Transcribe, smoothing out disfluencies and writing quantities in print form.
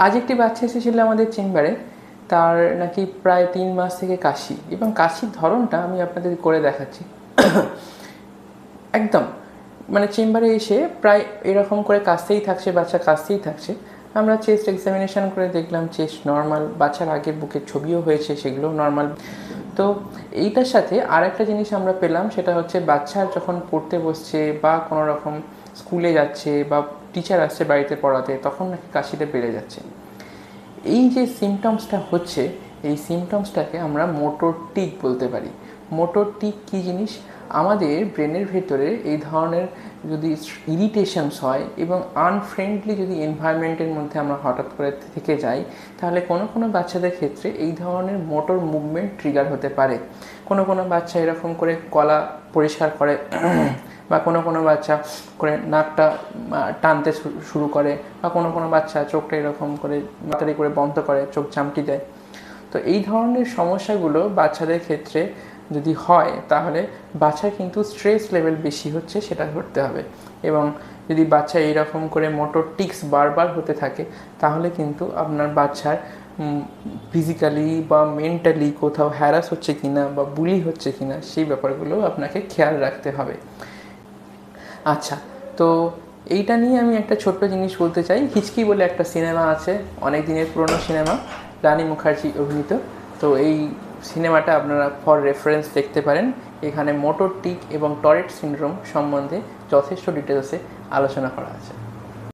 আজ একটি বাচ্চা এসেছিল আমাদের চেম্বারে, তার নাকি প্রায় 3 মাস থেকে কাশি, এবং কাশির ধরনটা আমি আপনাদের করে দেখাচ্ছি। একদম মানে চেম্বারে এসে প্রায় এরকম করে কাশতেই থাকছে, বাচ্চা কাশতেই থাকছে। আমরা চেস্ট এক্সামিনেশন করে দেখলাম চেস্ট নর্মাল, বাচ্চার আগের বুকের ছবিও হয়েছে, সেগুলোও নর্মাল। তো এইটার সাথে আর একটা জিনিস আমরা পেলাম, সেটা হচ্ছে বাচ্চার যখন পড়তে বসছে বা কোনো রকম স্কুলে যাচ্ছে বা টিচার আসছে বাড়িতে পড়াতে, তখন নাকি কাশিটা বেড়ে যাচ্ছে। এই যে সিমটমসটা হচ্ছে, এই সিমটমসটাকে আমরা মোটর টিক বলতে পারি। মোটর টিক কী জিনিস? আমাদের ব্রেনের ভেতরে এই ধরনের যদি ইরিটেশনস হয় এবং আনফ্রেন্ডলি যদি এনভায়রনমেন্টের মধ্যে আমরা হঠাৎ করে থেকে যাই, তাহলে কোনো কোনো বাচ্চাদের ক্ষেত্রে এই ধরনের মোটর মুভমেন্ট ট্রিগার হতে পারে। কোনো কোনো বাচ্চা এরকম করে গলা পরিষ্কার করে বা কোনো কোনো বাচ্চা করে নাকটা টানতে শুরু করে, বা কোনো কোনো বাচ্চা চোখটা এরকম করে তাড়াতাড়ি করে বন্ধ করে, চোখ চামটি দেয়। তো এই ধরনের সমস্যাগুলো বাচ্চাদের ক্ষেত্রে যদি হয়, তাহলে বাচ্চার কিন্তু স্ট্রেস লেভেল বেশি হচ্ছে, সেটা ধরতে হবে। এবং যদি বাচ্চা এইরকম করে মোটর টিক্স বারবার হতে থাকে, তাহলে কিন্তু আপনার বাচ্চার ফিজিক্যালি বা মেন্টালি কোথাও হ্যারাস হচ্ছে কিনা বা বুলি হচ্ছে কিনা, সেই ব্যাপারগুলো আপনাকে খেয়াল রাখতে হবে। আচ্ছা, তো এইটা নিয়ে আমি একটা ছোট্ট জিনিস বলতে চাই। হিচকি বলে একটা সিনেমা আছে, অনেক দিনের পুরনো সিনেমা, রানী মুখার্জি অভিনীত। তো এই সিনেমাটা আপনারা ফর রেফারেন্স দেখতে পারেন। এখানে মোটর টিক এবং টরেট সিনড্রোম সম্বন্ধে যথেষ্ট ডিটেলসে আলোচনা করা আছে।